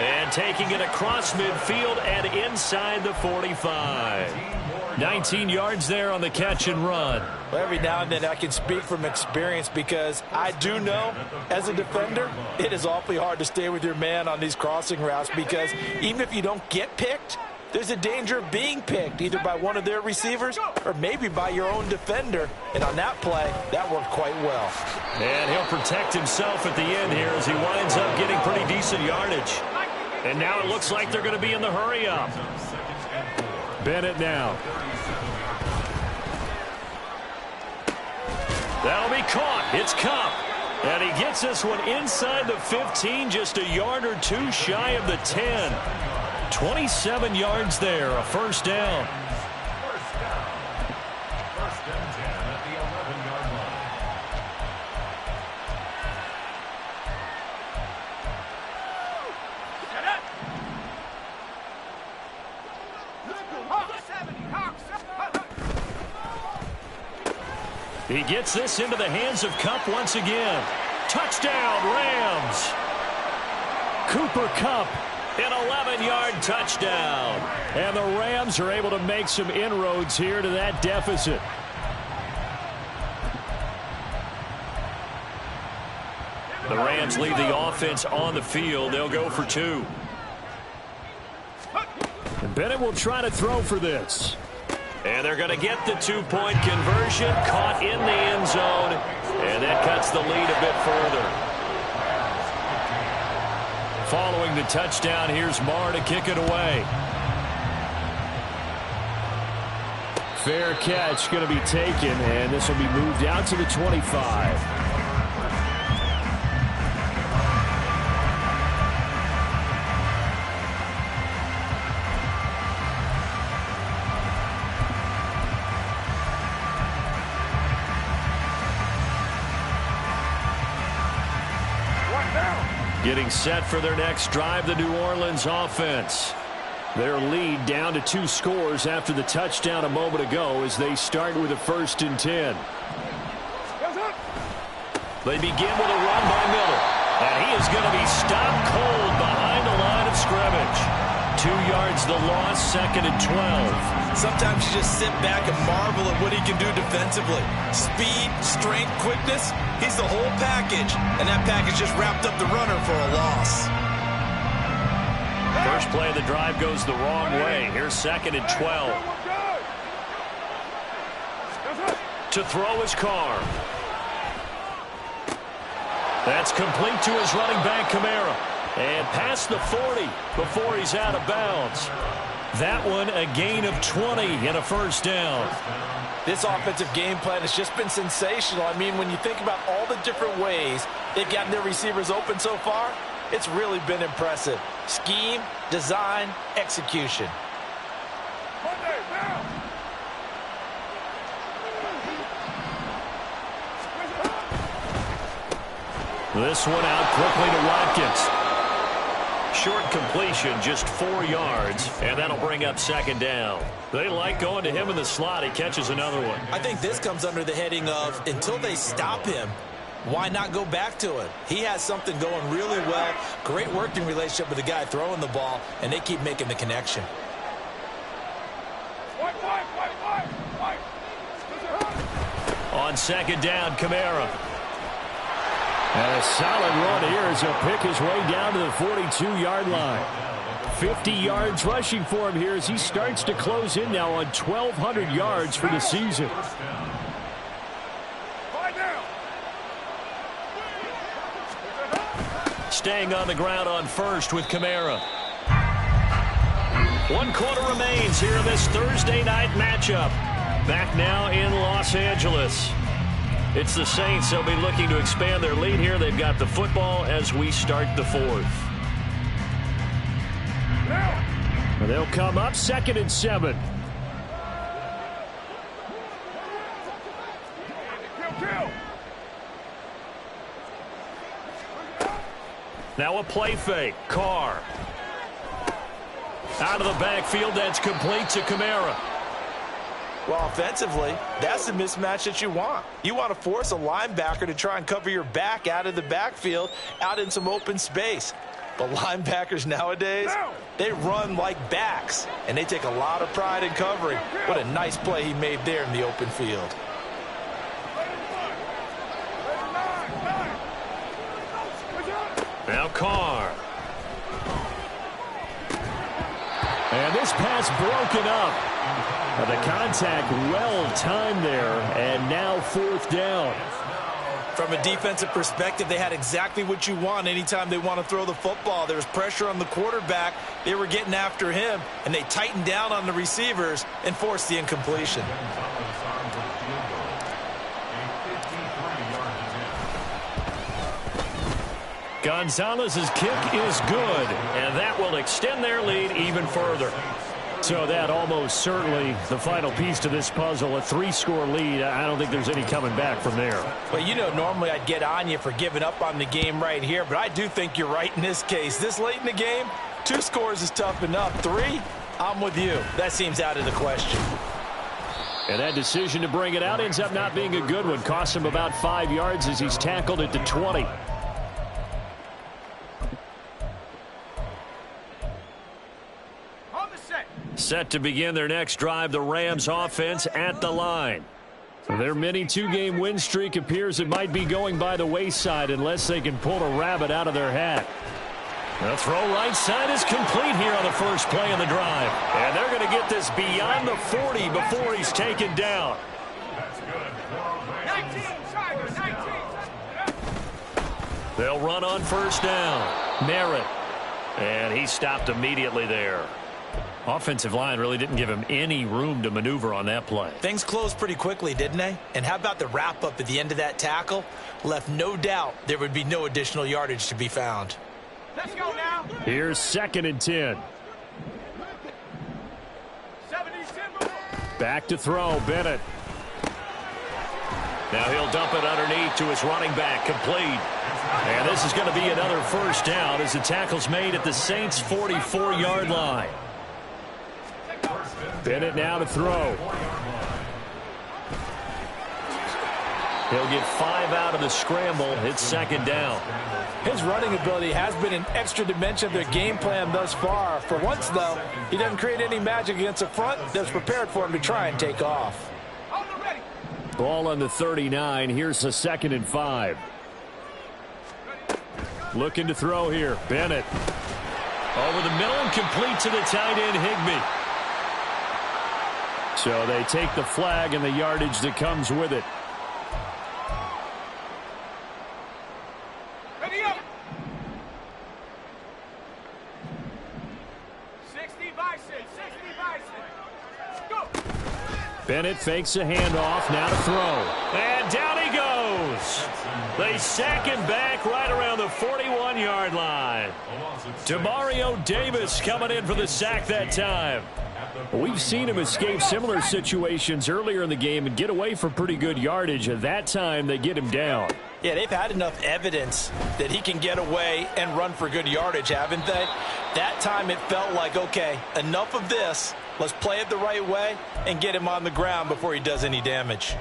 And taking it across midfield and inside the 45. 19 yards there on the catch and run. Well, every now and then I can speak from experience because I do know as a defender it is awfully hard to stay with your man on these crossing routes because even if you don't get picked, there's a danger of being picked either by one of their receivers or maybe by your own defender. And on that play, that worked quite well. And he'll protect himself at the end here as he winds up getting pretty decent yardage. And now it looks like they're going to be in the hurry-up. Bennett now. That'll be caught. It's Cup. And he gets this one inside the 15, just a yard or two shy of the 10. 27 yards there, a first down. First and 10 at the 11-yard line. He gets this into the hands of Kupp once again. Touchdown, Rams. Cooper Kupp, an 11-yard touchdown. And the Rams are able to make some inroads here to that deficit. The Rams leave the offense on the field. They'll go for two. And Bennett will try to throw for this. And they're going to get the two-point conversion, caught in the end zone, and that cuts the lead a bit further. Following the touchdown, here's Marr to kick it away. Fair catch going to be taken, and this will be moved out to the 25. Getting set for their next drive, the New Orleans offense. Their lead down to 2 scores after the touchdown a moment ago as they start with a 1st and 10. They begin with a run by Miller. And he is going to be stopped cold behind the line of scrimmage. 2 yards the loss, 2nd and 12. Sometimes you just sit back and marvel at what he can do defensively. Speed, strength, quickness, he's the whole package. And that package just wrapped up the runner for a loss. First play of the drive goes the wrong way. Here's 2nd and 12. To throw is Carr. That's complete to his running back, Kamara. And past the 40 before he's out of bounds. That one a gain of 20 and a first down. This offensive game plan has just been sensational. I mean, when you think about all the different ways they've gotten their receivers open so far, it's really been impressive. Scheme, design, execution. This one out quickly to Watkins. Short completion, just 4 yards, and that'll bring up 2nd down. They like going to him in the slot. He catches another one. I think this comes under the heading of until they stop him, why not go back to him? He has something going really well. Great working relationship with the guy throwing the ball, and they keep making the connection. On 2nd down, Kamara. And a solid run here as he'll pick his way down to the 42-yard line. 50 yards rushing for him here as he starts to close in now on 1,200 yards for the season. Staying on the ground on first with Kamara. 1 quarter remains here in this Thursday night matchup. Back now in Los Angeles. It's the Saints. They'll be looking to expand their lead here. They've got the football as we start the 4th. And they'll come up 2nd and 7. Now a play fake. Carr. Out of the backfield. That's complete to Kamara. Well, offensively, that's the mismatch that you want. You want to force a linebacker to try and cover your back out of the backfield, out in some open space. But linebackers nowadays, they run like backs, and they take a lot of pride in covering. What a nice play he made there in the open field. Now Carr. And And this pass broken up. The contact well-timed there, and now 4th down. From a defensive perspective, they had exactly what you want anytime they want to throw the football. There was pressure on the quarterback. They were getting after him, and they tightened down on the receivers and forced the incompletion. Gonzalez's kick is good, and that will extend their lead even further. So that almost certainly the final piece to this puzzle, a 3-score lead. I don't think there's any coming back from there. Well, you know, normally I'd get on you for giving up on the game right here, but I do think you're right in this case. This late in the game, 2 scores is tough enough. 3, I'm with you. That seems out of the question. And that decision to bring it out ends up not being a good one. Costs him about 5 yards as he's tackled at the 20. Set to begin their next drive, the Rams offense at the line. Their mini 2-game win streak appears it might be going by the wayside unless they can pull a rabbit out of their hat. The throw right side is complete here on the first play of the drive. And they're going to get this beyond the 40 before he's taken down. They'll run on first down. Merritt. And he stopped immediately there. Offensive line really didn't give him any room to maneuver on that play. Things closed pretty quickly, didn't they? And how about the wrap-up at the end of that tackle? Left no doubt there would be no additional yardage to be found. Let's go now. Here's 2nd and 10. Back to throw, Bennett. Now he'll dump it underneath to his running back, complete. And this is going to be another first down as the tackle's made at the Saints' 44-yard line. Bennett now to throw. He'll get 5 out of the scramble. It's 2nd down. His running ability has been an extra dimension of their game plan thus far. For once, though, he doesn't create any magic against the front that's prepared for him to try and take off. Ball on the 39. Here's the 2nd and 5. Looking to throw here. Bennett. Over the middle and complete to the tight end, Higbee. So they take the flag and the yardage that comes with it. Ready up. 60 Bison. Go. Bennett fakes a handoff. Now to throw. And down he goes. They sack him back right around the 41-yard line. Demario Davis coming in for the sack that time. We've seen him escape similar situations earlier in the game and get away from pretty good yardage. At that time, they get him down. Yeah, they've had enough evidence that he can get away and run for good yardage, haven't they? That time it felt like, okay, enough of this. Let's play it the right way and get him on the ground before he does any damage.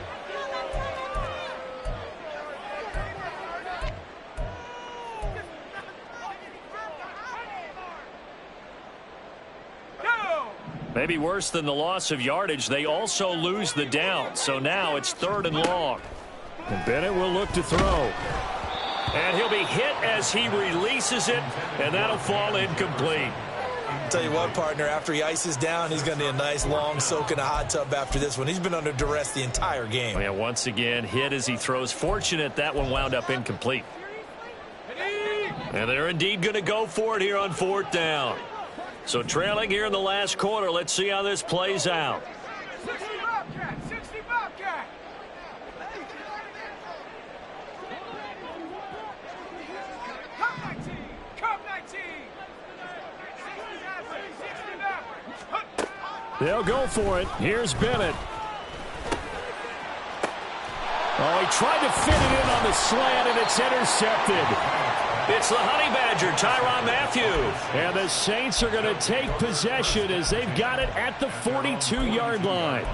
Maybe worse than the loss of yardage, they also lose the down. So now it's 3rd and long. And Bennett will look to throw. And he'll be hit as he releases it, and that'll fall incomplete. I'll tell you what, partner, after he ices down, he's going to need a nice long soak in a hot tub after this one. He's been under duress the entire game. Yeah, once again, hit as he throws. Fortunate that one wound up incomplete. And they're indeed going to go for it here on 4th down. So trailing here in the last quarter. Let's see how this plays out. 60 Bobcat. 60 Bobcat. Cup 19. Cup 19. 60 They'll go for it. Here's Bennett. Oh, he tried to fit it in on the slant, and it's intercepted. It's the Honey Badger, Tyrann Mathieu. And the Saints are going to take possession as they've got it at the 42-yard line.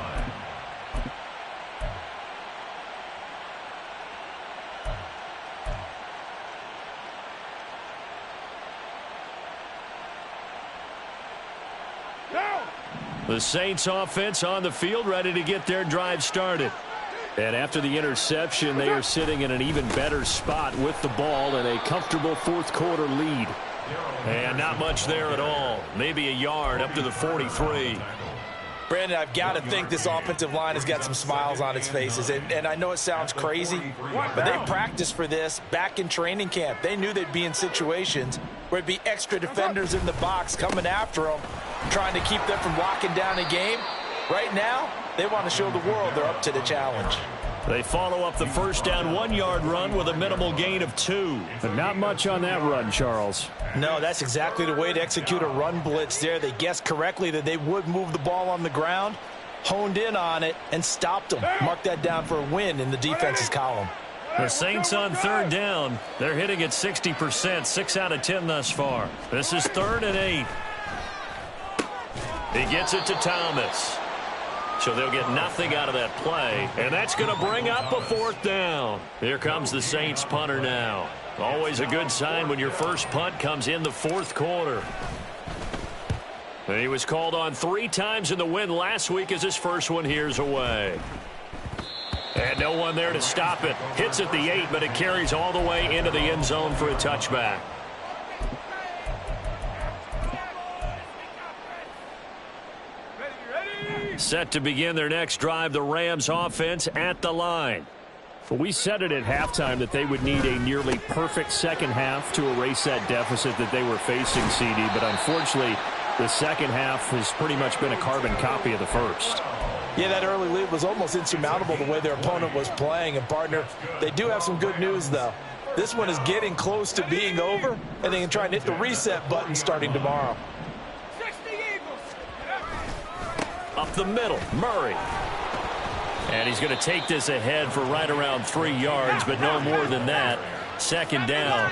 The Saints offense on the field, ready to get their drive started. And after the interception, they are sitting in an even better spot with the ball and a comfortable 4th quarter lead. And not much there at all. Maybe a yard up to the 43. Brandon, I've got to think this offensive line has got some smiles on its faces. And I know it sounds crazy, but they practiced for this back in training camp. They knew they'd be in situations where it'd be extra defenders in the box coming after them, trying to keep them from locking down a game. Right now, they want to show the world they're up to the challenge. They follow up the first down 1-yard run with a minimal gain of 2. But not much on that run, Charles. No, that's exactly the way to execute a run blitz there. They guessed correctly that they would move the ball on the ground, honed in on it, and stopped them. Mark that down for a win in the defense's column. The Saints on third down. They're hitting at 60%, 6 out of 10 thus far. This is 3rd and 8. He gets it to Thomas. So they'll get nothing out of that play. And that's going to bring up a 4th down. Here comes the Saints punter now. Always a good sign when your first punt comes in the 4th quarter. And he was called on 3 times in the win last week as his first one here's away. And no one there to stop it. Hits at the 8, but it carries all the way into the end zone for a touchback. Set to begin their next drive, the Rams offense at the line. Well, we said it at halftime that they would need a nearly perfect second half to erase that deficit that they were facing, CD. But unfortunately, the second half has pretty much been a carbon copy of the first. Yeah, that early lead was almost insurmountable the way their opponent was playing. And, partner, they do have some good news, though. This one is getting close to being over, and they can try and hit the reset button starting tomorrow. Up the middle, Murray. And he's going to take this ahead for right around 3 yards, but no more than that. 2nd down.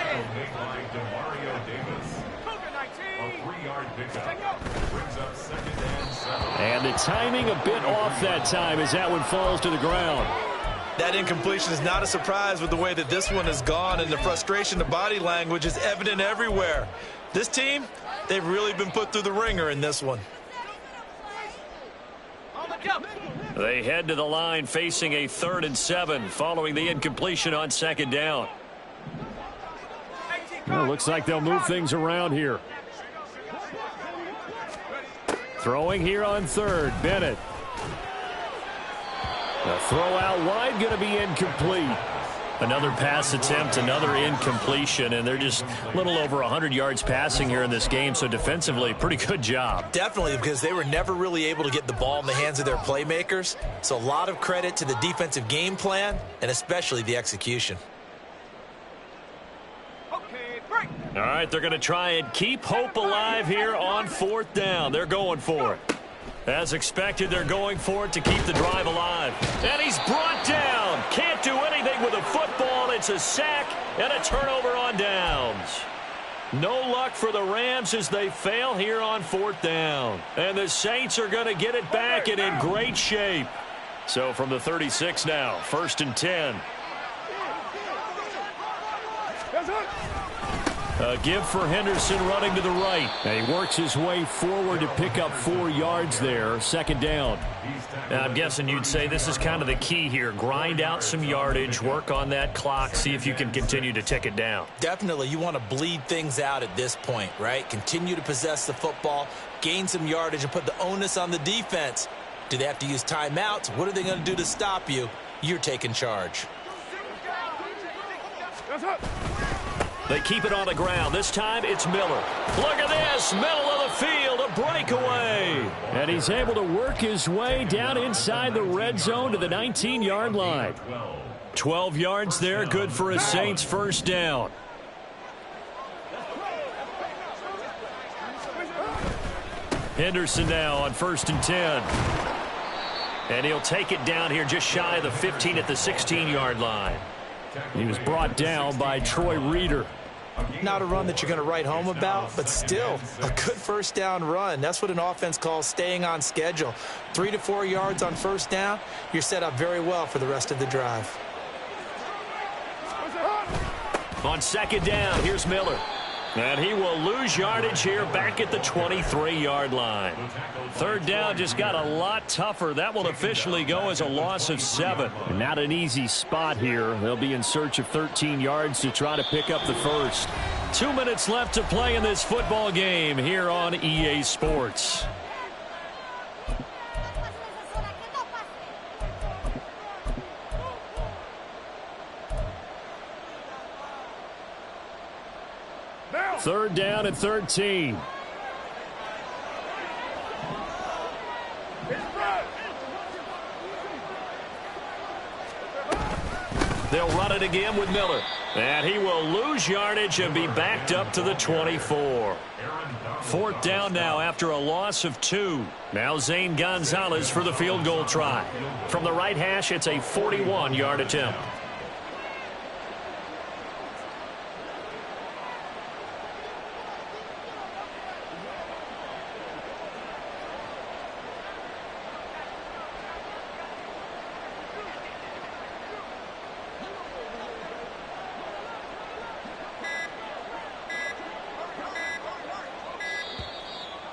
And the timing a bit off that time as that one falls to the ground. That incompletion is not a surprise with the way that this one has gone, and the frustration, the body language is evident everywhere. This team, they've really been put through the ringer in this one. They head to the line facing a 3rd and 7 following the incompletion on 2nd down. Well, looks like they'll move things around here. Throwing here on 3rd, Bennett. The throw out wide going to be incomplete. Another pass attempt, another incompletion, and they're just a little over 100 yards passing here in this game, so defensively, pretty good job. Definitely, because they were never really able to get the ball in the hands of their playmakers, so a lot of credit to the defensive game plan, and especially the execution. All right, they're going to try and keep hope alive here on 4th down. They're going for it. As expected, they're going for it to keep the drive alive. And he's brought down. Can't do anything with a football. It's a sack and a turnover on downs. No luck for the Rams as they fail here on 4th down. And the Saints are going to get it back and in great shape. So from the 36 now, 1st and 10. A give for Henderson running to the right. And he works his way forward to pick up 4 yards there. 2nd down. Now, I'm guessing you'd say this is kind of the key here. Grind out some yardage, work on that clock, see if you can continue to tick it down. Definitely, you want to bleed things out at this point, right? Continue to possess the football, gain some yardage, and put the onus on the defense. Do they have to use timeouts? What are they going to do to stop you? You're taking charge. They keep it on the ground. This time it's Miller. Look at this. Middle of the field. A breakaway. And he's able to work his way down inside the red zone to the 19-yard line. 12 yards there. Good for a Saints 1st down. Henderson now on 1st and 10. And he'll take it down here just shy of the 15 at the 16-yard line. He was brought down by Troy Reeder. Not a run that you're going to write home about, but still a good 1st down run. That's what an offense calls staying on schedule. 3 to 4 yards on 1st down, you're set up very well for the rest of the drive. On 2nd down, here's Miller. And he will lose yardage here back at the 23-yard line. Third down just got a lot tougher. That will officially go as a loss of 7. Not an easy spot here. They'll be in search of 13 yards to try to pick up the first. 2 minutes left to play in this football game here on EA Sports. Third down and 13. They'll run it again with Miller. And he will lose yardage and be backed up to the 24. Fourth down now after a loss of 2. Now Zane Gonzalez for the field goal try. From the right hash, it's a 41-yard attempt.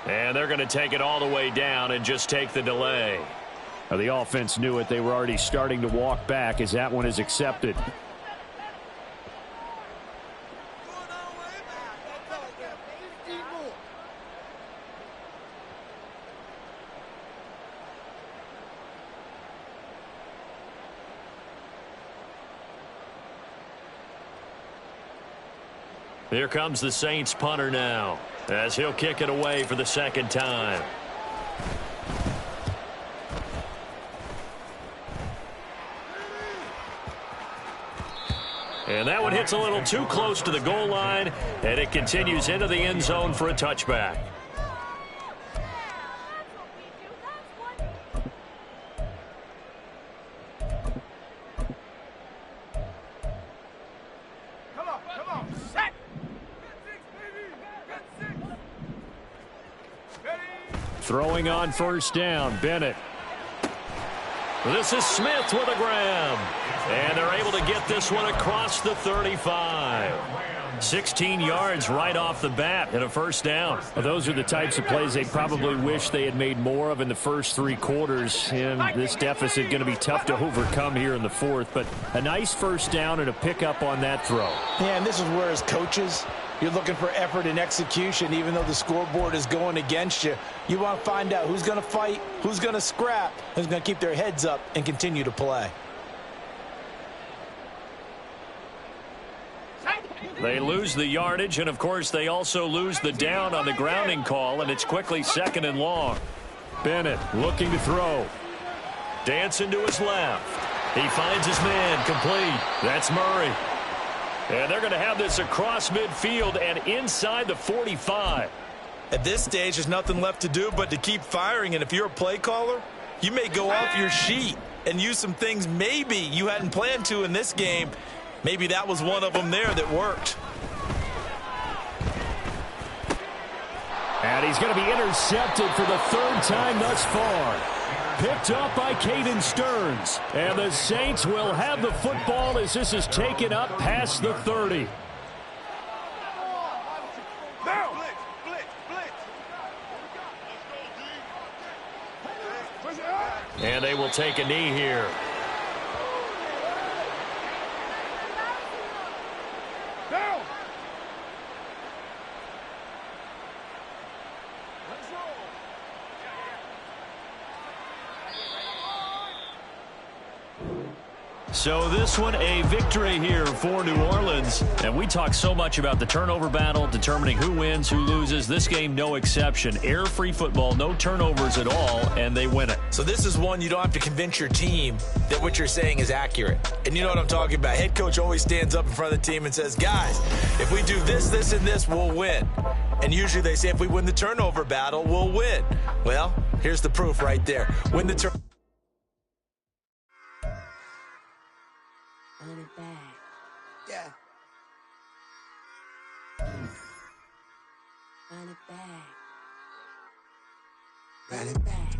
And they're going to take it all the way down and just take the delay. Now, the offense knew it. They were already starting to walk back as that one is accepted. Here comes the Saints punter now, as he'll kick it away for the second time. And that one hits a little too close to the goal line, and it continues into the end zone for a touchback. Throwing on first down, Bennett. This is Smith with a grab. And they're able to get this one across the 35. 16 yards right off the bat and a first down. Well, those are the types of plays they probably wish they had made more of in the first 3 quarters. And this deficit going to be tough to overcome here in the fourth. But a nice first down and a pickup on that throw. Yeah, and this is where as coaches, you're looking for effort and execution. Even though the scoreboard is going against you, you want to find out who's going to fight, who's going to scrap, who's going to keep their heads up and continue to play. They lose the yardage, and of course they also lose the down on the grounding call, and it's quickly 2nd and long. Bennett looking to throw. Dancing to his left. He finds his man complete. That's Murray. And they're going to have this across midfield and inside the 45. At this stage, there's nothing left to do but to keep firing, and if you're a play caller, you may go off your sheet and use some things maybe you hadn't planned to in this game. Maybe that was one of them there that worked. And he's going to be intercepted for the 3rd time thus far. Picked up by Caden Stearns. And the Saints will have the football as this is taken up past the 30. And they will take a knee here. So this one a victory here for New Orleans. And we talk so much about the turnover battle, determining who wins, who loses. This game, no exception. Error-free football, no turnovers at all, and they win it. So this is one you don't have to convince your team that what you're saying is accurate. And you know what I'm talking about. Head coach always stands up in front of the team and says, guys, if we do this, this, and this, we'll win. And usually they say if we win the turnover battle, we'll win. Well, here's the proof right there. Win the turnover. Run it back. Yeah. Run it back. Run it back.